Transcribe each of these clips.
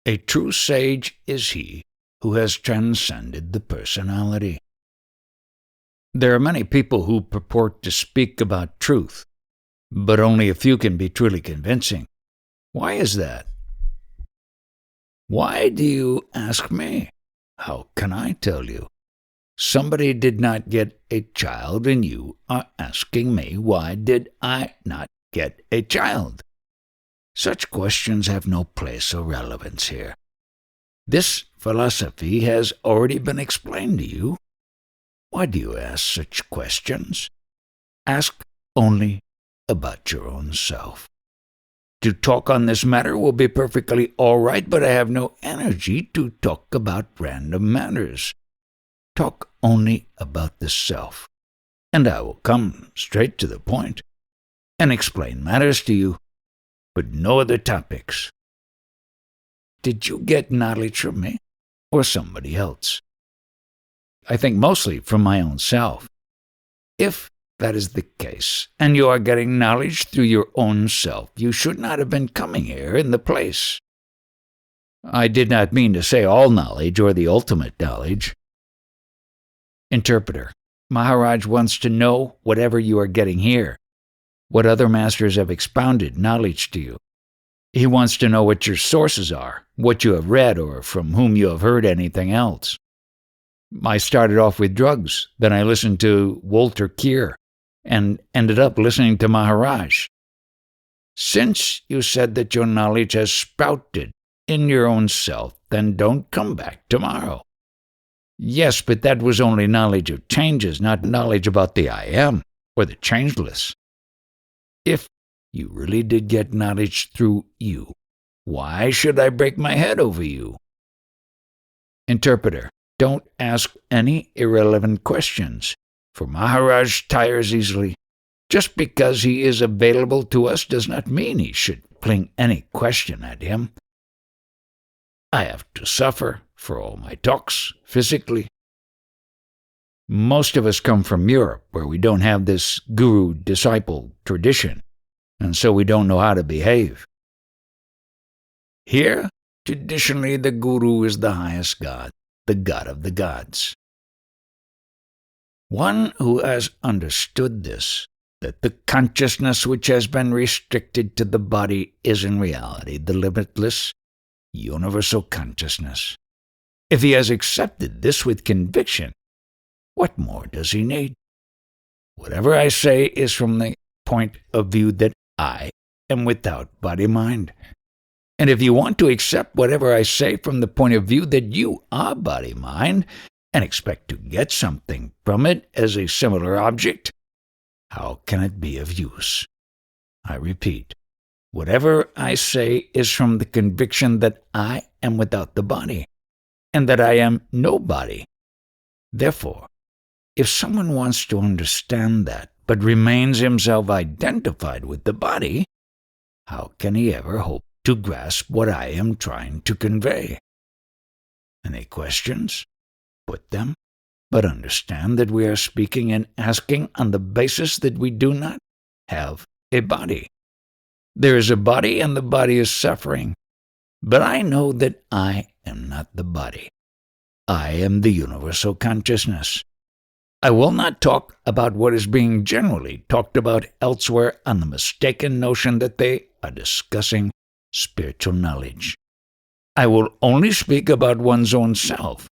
A true sage is he who has transcended the personality. There are many people who purport to speak about truth, but only a few can be truly convincing. Why is that? Why do you ask me? How can I tell you? Somebody did not get a child, and you are asking me, why did I not get a child? Such questions have no place or relevance here. This philosophy has already been explained to you. Why do you ask such questions? Ask only about your own self. To talk on this matter will be perfectly all right, but I have no energy to talk about random matters. Talk only about the self, and I will come straight to the point and explain matters to you, but no other topics. Did you get knowledge from me or somebody else? I think mostly from my own self. If that is the case, and you are getting knowledge through your own self, you should not have been coming here in the place. I did not mean to say all knowledge or the ultimate knowledge. Interpreter, Maharaj wants to know whatever you are getting here, what other masters have expounded knowledge to you. He wants to know what your sources are, what you have read, or from whom you have heard anything else. I started off with drugs, then I listened to Walter Keir, and ended up listening to Maharaj. Since you said that your knowledge has sprouted in your own self, then don't come back tomorrow. Yes, but that was only knowledge of changes, not knowledge about the I Am, or the changeless. If you really did get knowledge through you, why should I break my head over you? Interpreter, don't ask any irrelevant questions, for Maharaj tires easily. Just because he is available to us does not mean he should fling any question at him. I have to suffer for all my talks, physically. Most of us come from Europe, where we don't have this guru-disciple tradition, and so we don't know how to behave. Here, traditionally, the guru is the highest God, the God of the gods. One who has understood this, that the consciousness which has been restricted to the body is in reality the limitless, universal consciousness. If he has accepted this with conviction, what more does he need? Whatever I say is from the point of view that I am without body-mind. And if you want to accept whatever I say from the point of view that you are body-mind, and expect to get something from it as a similar object, how can it be of use? I repeat, whatever I say is from the conviction that I am without the body, and that I am no body. Therefore, if someone wants to understand that, but remains himself identified with the body, how can he ever hope to grasp what I am trying to convey? Any questions? Put them, but understand that we are speaking and asking on the basis that we do not have a body. There is a body, and the body is suffering, but I know that I am not the body. I am the universal consciousness. I will not talk about what is being generally talked about elsewhere on the mistaken notion that they are discussing spiritual knowledge. I will only speak about one's own self.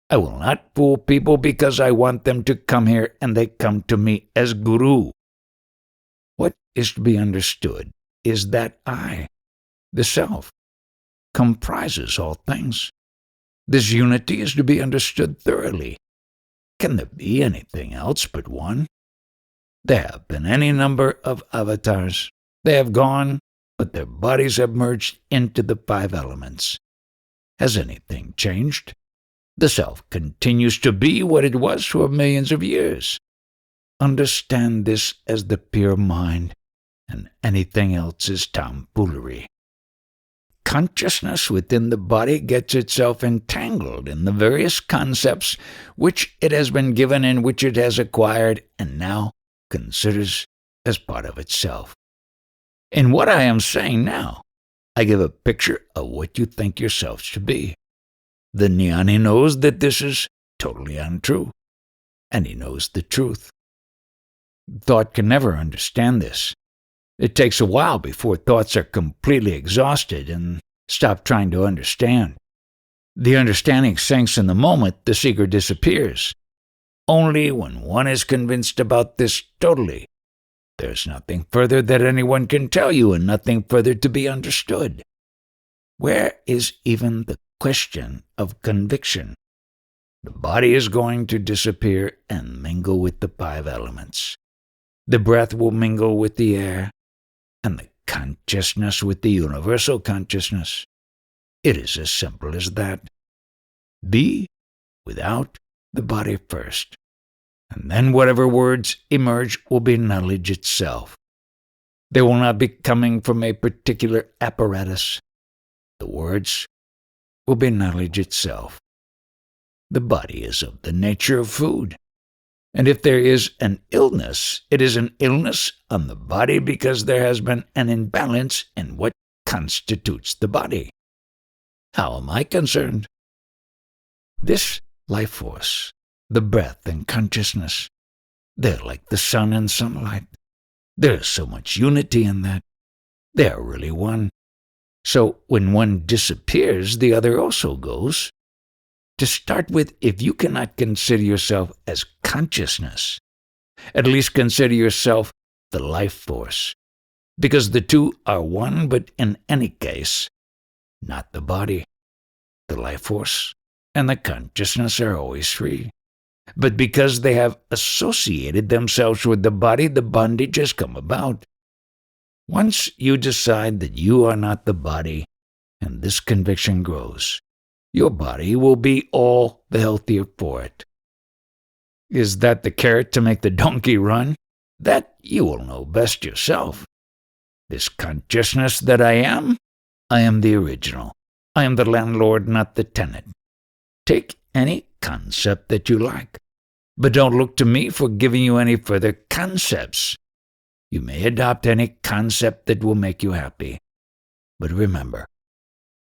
I will not fool people because I want them to come here and they come to me as guru. What is to be understood is that I, the self, comprises all things. This unity is to be understood thoroughly. Can there be anything else but one? There have been any number of avatars. They have gone, but their bodies have merged into the 5 elements. Has anything changed? The self continues to be what it was for millions of years. Understand this as the pure mind, and anything else is tomfoolery. Consciousness within the body gets itself entangled in the various concepts which it has been given and which it has acquired and now considers as part of itself. In what I am saying now, I give a picture of what you think yourselves to be. The jnani knows that this is totally untrue, and he knows the truth. Thought can never understand this. It takes a while before thoughts are completely exhausted and stop trying to understand. The understanding sinks in the moment the seeker disappears. Only when one is convinced about this totally, there's nothing further that anyone can tell you and nothing further to be understood. Where is even the question of conviction? The body is going to disappear and mingle with the 5 elements. The breath will mingle with the air, and the consciousness with the universal consciousness. It is as simple as that. Be without the body first, and then whatever words emerge will be knowledge itself. They will not be coming from a particular apparatus. The words will be knowledge itself. The body is of the nature of food. And if there is an illness, it is an illness on the body because there has been an imbalance in what constitutes the body. How am I concerned? This life force, the breath and consciousness, they're like the sun and sunlight. There is so much unity in that. They are really one. So when one disappears, the other also goes. To start with, if you cannot consider yourself as consciousness, at least consider yourself the life force, because the two are one, but in any case, not the body. The life force and the consciousness are always free. But because they have associated themselves with the body, the bondage has come about. Once you decide that you are not the body, and this conviction grows, your body will be all the healthier for it. Is that the carrot to make the donkey run? That you will know best yourself. This consciousness that I am the original. I am the landlord, not the tenant. Take any concept that you like, but don't look to me for giving you any further concepts. You may adopt any concept that will make you happy, but remember,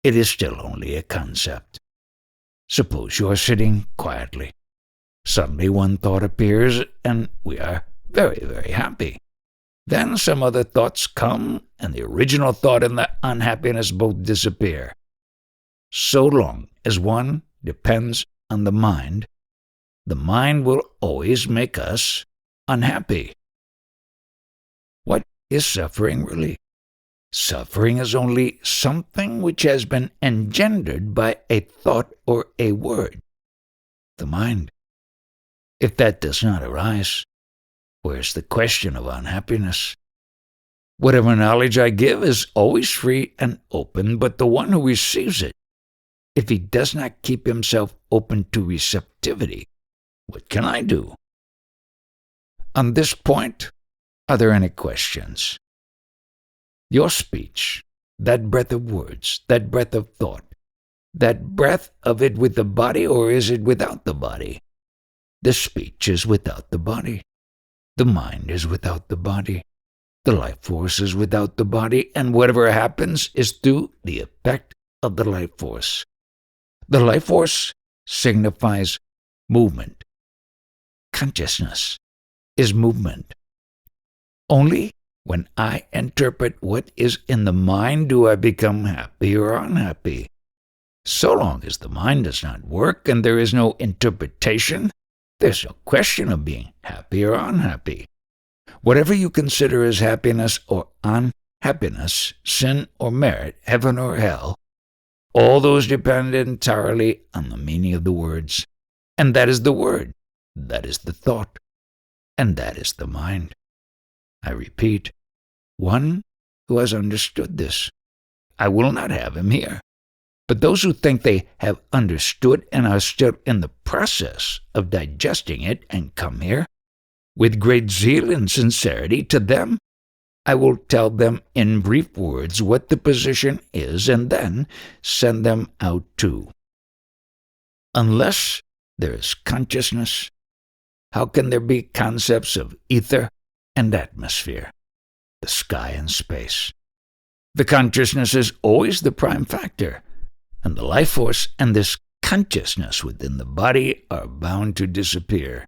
it is still only a concept. Suppose you are sitting quietly. Suddenly one thought appears, and we are very, very happy. Then some other thoughts come, and the original thought and the unhappiness both disappear. So long as one depends on the mind will always make us unhappy. What is suffering really? Suffering is only something which has been engendered by a thought or a word. The mind. If that does not arise, where's the question of unhappiness? Whatever knowledge I give is always free and open, but the one who receives it, if he does not keep himself open to receptivity, what can I do? On this point, are there any questions? Your speech, that breath of words, that breath of thought, that breath of it with the body, or is it without the body? The speech is without the body. The mind is without the body. The life force is without the body, and whatever happens is through the effect of the life force. The life force signifies movement. Consciousness is movement. Only when I interpret what is in the mind do I become happy or unhappy. So long as the mind does not work and there is no interpretation, there's no question of being happy or unhappy. Whatever you consider as happiness or unhappiness, sin or merit, heaven or hell, all those depend entirely on the meaning of the words. And that is the word, that is the thought, and that is the mind. I repeat, one who has understood this. I will not have him here. But those who think they have understood and are still in the process of digesting it and come here, with great zeal and sincerity, to them I will tell them in brief words what the position is and then send them out too. Unless there is consciousness, how can there be concepts of ether and atmosphere, the sky and space? The consciousness is always the prime factor, and the life force and this consciousness within the body are bound to disappear.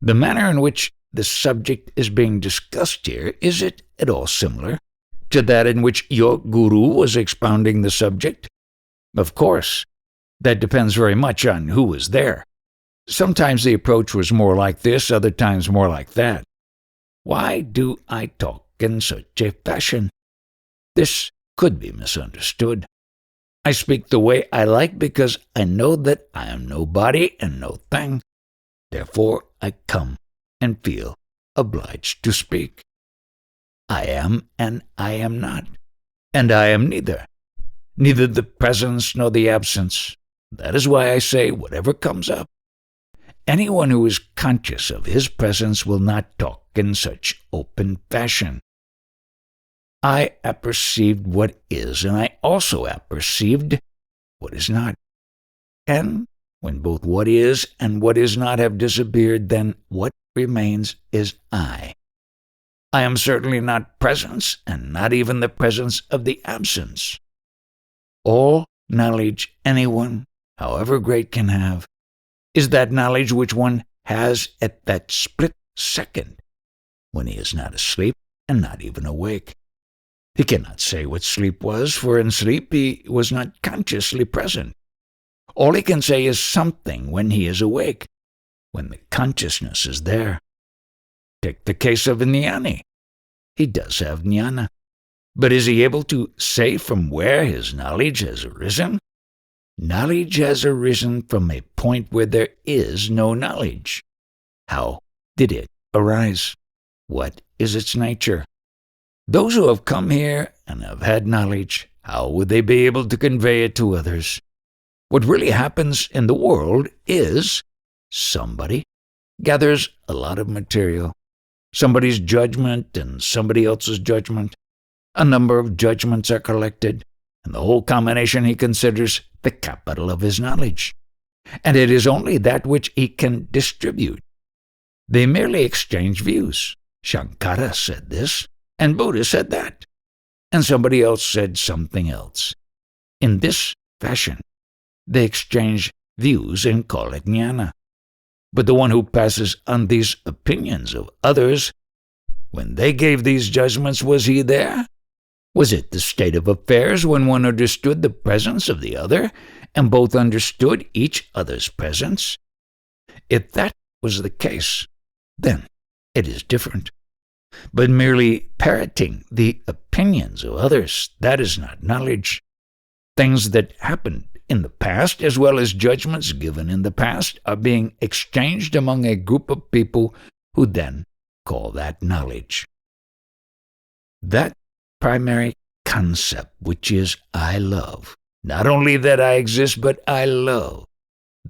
The manner in which the subject is being discussed here, is it at all similar to that in which your guru was expounding the subject? Of course, that depends very much on who was there. Sometimes the approach was more like this, other times more like that. Why do I talk in such a fashion? This could be misunderstood. I speak the way I like because I know that I am no body and no thing. Therefore, I come and feel obliged to speak. I am and I am not, and I am neither the presence nor the absence. That is why I say whatever comes up. Anyone who is conscious of his presence will not talk in such open fashion. I apperceived what is, and I also apperceived what is not. And when both what is and what is not have disappeared, then what remains is I. I am certainly not presence, and not even the presence of the absence. All knowledge anyone, however great, can have, is that knowledge which one has at that split second, when he is not asleep and not even awake. He cannot say what sleep was, for in sleep he was not consciously present. All he can say is something when he is awake, when the consciousness is there. Take the case of a jnani. He does have jnana, but is he able to say from where his knowledge has arisen? Knowledge has arisen from a point where there is no knowledge. How did it arise? What is its nature? Those who have come here and have had knowledge, how would they be able to convey it to others? What really happens in the world is somebody gathers a lot of material, somebody's judgment and somebody else's judgment. A number of judgments are collected, and the whole combination he considers the capital of his knowledge. And it is only that which he can distribute. They merely exchange views. Shankara said this, and Buddha said that, and somebody else said something else. In this fashion, they exchange views and call it jnana. But the one who passes on these opinions of others, when they gave these judgments, was he there? Was it the state of affairs when one understood the presence of the other, and both understood each other's presence? If that was the case, then it is different. But merely parroting the opinions of others, that is not knowledge. Things that happened in the past, as well as judgments given in the past, are being exchanged among a group of people who then call that knowledge. That primary concept, which is I love, not only that I exist, but I love,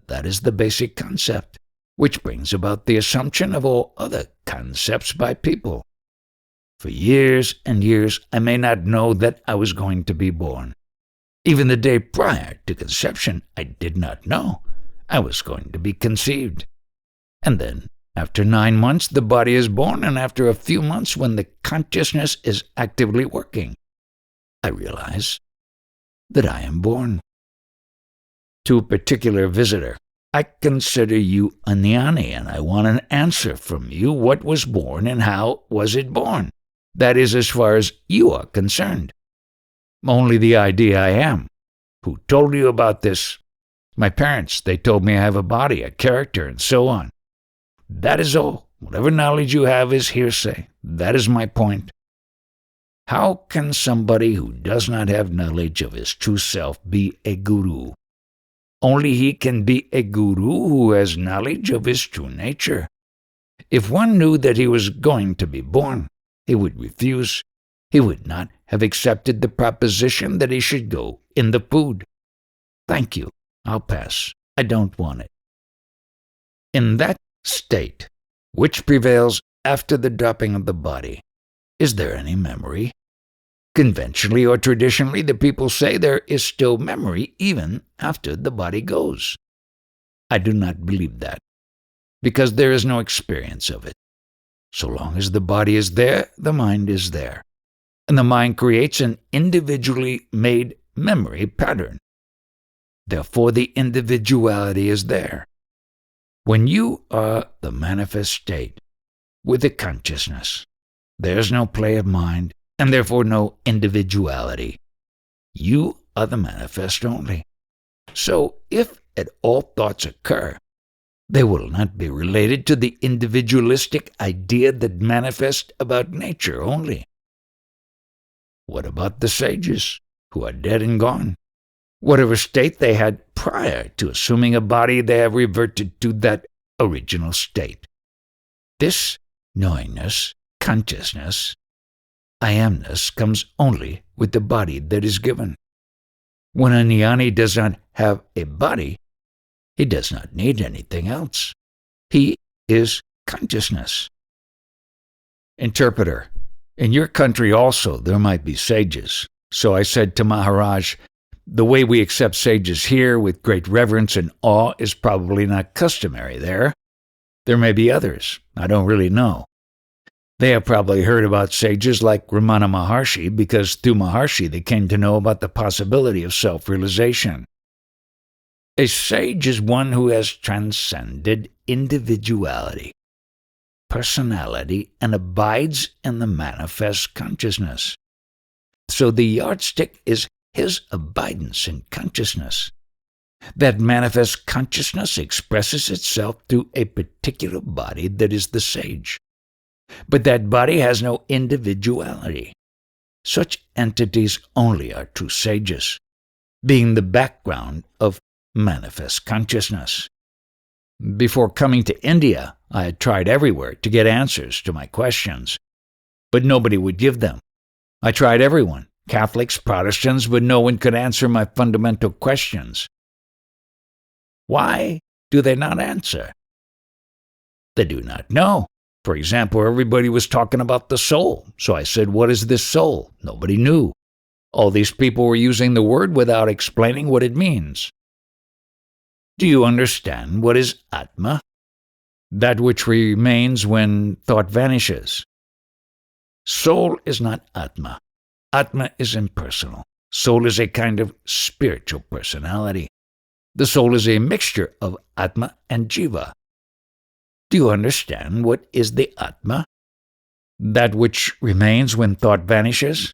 that is the basic concept, which brings about the assumption of all other concepts by people. For years and years, I may not know that I was going to be born. Even the day prior to conception, I did not know I was going to be conceived. And then, after 9 months, the body is born, and after a few months, when the consciousness is actively working, I realize that I am born. To a particular visitor, I consider you a jnani, and I want an answer from you. What was born, and how was it born? That is as far as you are concerned. Only the idea I am. Who told you about this? My parents. They told me I have a body, a character, and so on. That is all. Whatever knowledge you have is hearsay. That is my point. How can somebody who does not have knowledge of his true self be a guru? Only he can be a guru who has knowledge of his true nature. If one knew that he was going to be born, he would refuse. He would not have accepted the proposition that he should go in the food. Thank you. I'll pass. I don't want it. In that state, which prevails after the dropping of the body, is there any memory? Conventionally or traditionally, the people say there is still memory even after the body goes. I do not believe that, because there is no experience of it. So long as the body is there, the mind is there. and the mind creates an individually made memory pattern. Therefore, the individuality is there. When you are the manifest state with the consciousness, there's no play of mind, and therefore no individuality. You are the manifest only. So, if at all thoughts occur, they will not be related to the individualistic idea that manifests about nature only. What about the sages, who are dead and gone? Whatever state they had prior to assuming a body, they have reverted to that original state. This knowingness, consciousness, I amness comes only with the body that is given. When a jnani does not have a body, he does not need anything else. He is consciousness. Interpreter, in your country also there might be sages. So I said to Maharaj, the way we accept sages here with great reverence and awe is probably not customary there. There may be others. I don't really know. They have probably heard about sages like Ramana Maharshi because through Maharshi they came to know about the possibility of self-realization. A sage is one who has transcended individuality, personality, and abides in the manifest consciousness. So the yardstick is his abidance in consciousness. That manifest consciousness expresses itself through a particular body that is the sage. But that body has no individuality. Such entities only are true sages, being the background of manifest consciousness. Before coming to India, I had tried everywhere to get answers to my questions, but nobody would give them. I tried everyone, Catholics, Protestants, but no one could answer my fundamental questions. Why do they not answer? They do not know. For example, everybody was talking about the soul, so I said, what is this soul? Nobody knew. All these people were using the word without explaining what it means. Do you understand what is atma? That which remains when thought vanishes. Soul is not atma. Atma is impersonal. Soul is a kind of spiritual personality. The soul is a mixture of atma and jiva. Do you understand what is the atma? That which remains when thought vanishes?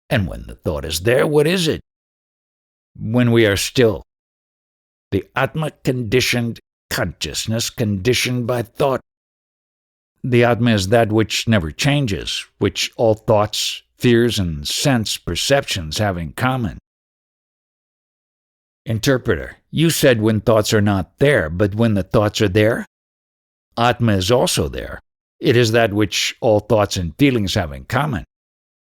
And when the thought is there, what is it? When we are still. The atma conditioned consciousness conditioned by thought. The atma is that which never changes, which all thoughts, fears, and sense perceptions have in common. Interpreter, you said when thoughts are not there, but when the thoughts are there? Atma is also there. It is that which all thoughts and feelings have in common.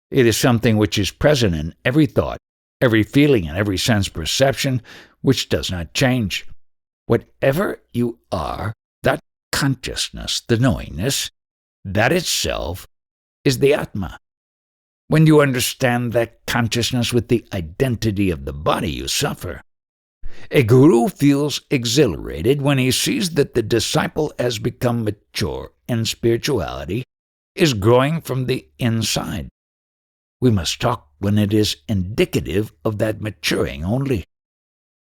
It is something which is present in every thought, every feeling, and every sense perception, which does not change. Whatever you are, that consciousness, the knowingness, that itself is the atma. When you understand that consciousness with the identity of the body, you suffer. A guru feels exhilarated when he sees that the disciple has become mature in spirituality, is growing from the inside. We must talk when it is indicative of that maturing only.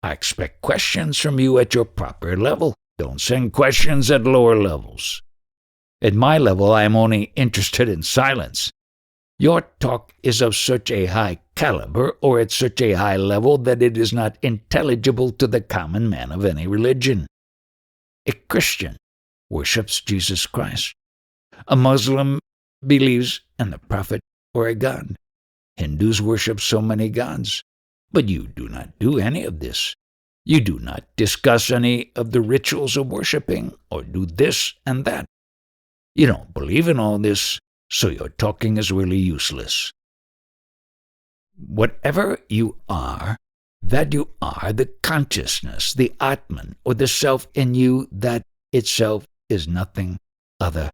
I expect questions from you at your proper level. Don't send questions at lower levels. At my level, I am only interested in silence. Your talk is of such a high caliber or at such a high level that it is not intelligible to the common man of any religion. A Christian worships Jesus Christ. A Muslim believes in the Prophet or a God. Hindus worship so many gods. But you do not do any of this. You do not discuss any of the rituals of worshiping or do this and that. You don't believe in all this, so your talking is really useless. Whatever you are, that you are the consciousness, the Atman, or the self in you, that itself is nothing other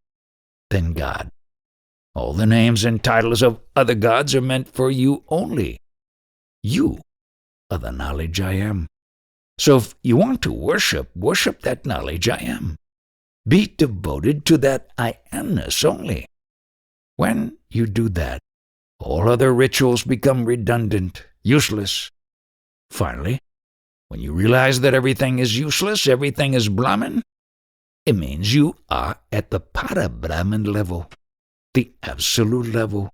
than God. All the names and titles of other gods are meant for you only. You are the knowledge I am. So if you want to worship, worship that knowledge I am. Be devoted to that I amness only. When you do that, All other rituals become redundant, useless. Finally, when you realize that everything is useless, everything is Brahman, it means you are at the Para-Brahman level, the absolute level.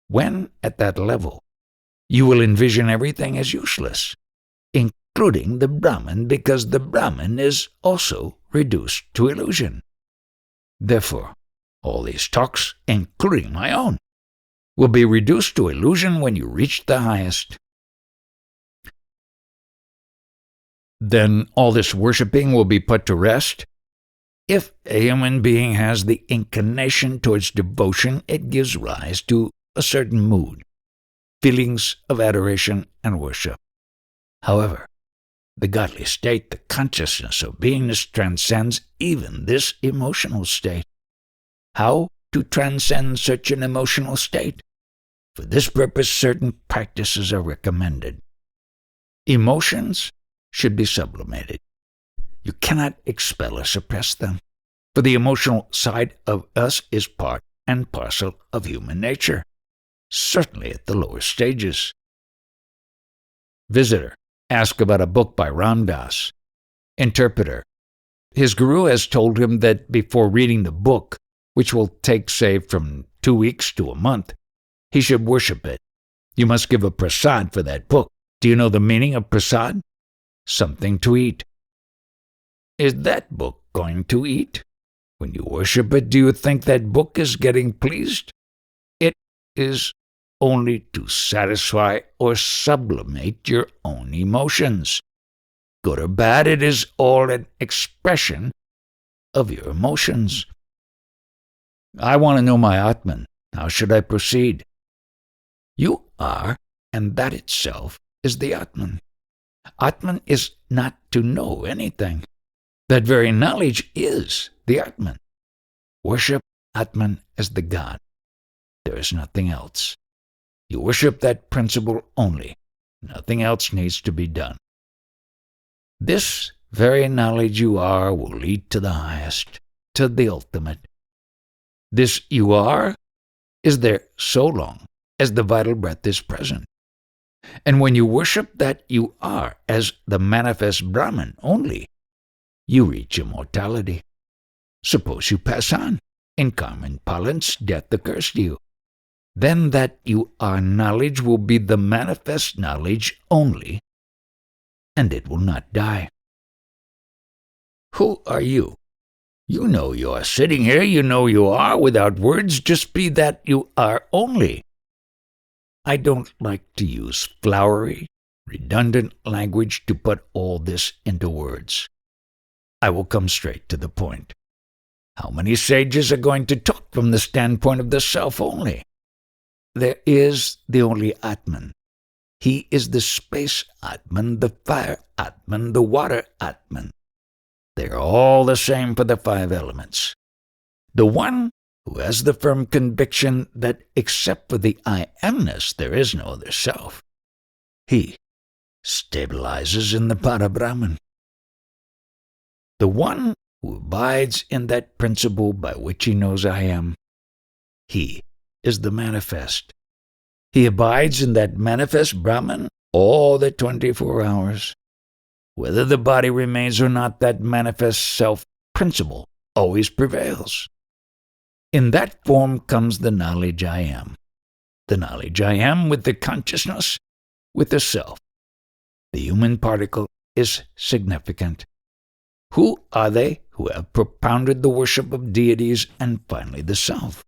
When at that level, you will envision everything as useless, including the Brahman, because the Brahman is also reduced to illusion. Therefore, all these talks, including my own, will be reduced to illusion when you reach the highest. Then all this worshipping will be put to rest. If a human being has the inclination towards devotion, it gives rise to a certain mood, feelings of adoration and worship. However, the godly state, the consciousness of beingness, transcends even this emotional state. How to transcend such an emotional state? For this purpose, certain practices are recommended. Emotions should be sublimated. You cannot expel or suppress them, for the emotional side of us is part and parcel of human nature, certainly at the lower stages. Visitor, ask about a book by Ram Das. Interpreter, his guru has told him that before reading the book, which will take, say, from 2 weeks to a month, he should worship it. You must give a prasad for that book. Do you know the meaning of prasad? Something to eat. Is that book going to eat? When you worship it, do you think that book is getting pleased? It is only to satisfy or sublimate your own emotions. Good or bad, it is all an expression of your emotions. I want to know my atman. How should I proceed? You are, and that itself is the atman. Atman is not to know anything. That very knowledge is the atman. Worship atman as the God. There is nothing else. You worship that principle only. Nothing else needs to be done. This very knowledge you are will lead to the highest, to the ultimate. This you are is there so long as the vital breath is present. And when you worship that you are as the manifest Brahman only, you reach immortality. Suppose you pass on. In karma imbalance, death occurs to you. Then that you are knowledge will be the manifest knowledge only, and it will not die. Who are you? You know you are sitting here, you know you are without words, just be that you are only. I don't like to use flowery, redundant language to put all this into words. I will come straight to the point. How many sages are going to talk from the standpoint of the self only? There is the only Atman. He is the space Atman, the fire Atman, the water Atman. They are all the same for the 5 elements. The one who has the firm conviction that except for the I amness there is no other self, he stabilizes in the Para-Brahman. The one who abides in that principle by which he knows I am, he is the manifest. He abides in that manifest Brahman all the 24 hours. Whether the body remains or not, that manifest self-principle always prevails. In that form comes the knowledge I am. The knowledge I am with the consciousness, with the self. The human particle is significant. Who are they who have propounded the worship of deities and finally the self?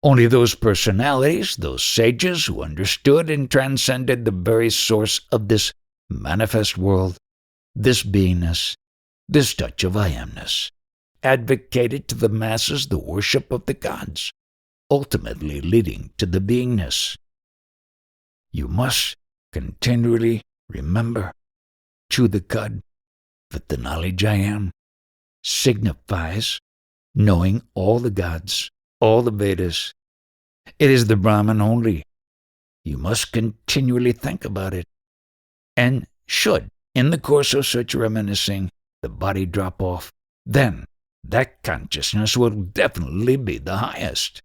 Only those personalities, those sages who understood and transcended the very source of this manifest world, this beingness, this touch of I amness, advocated to the masses the worship of the gods, ultimately leading to the beingness. You must continually remember, chew the cud, that the knowledge I am signifies knowing all the gods, all the Vedas. It is the Brahman only. You must continually think about it. And should, in the course of such reminiscing, the body drop off, then that consciousness will definitely be the highest.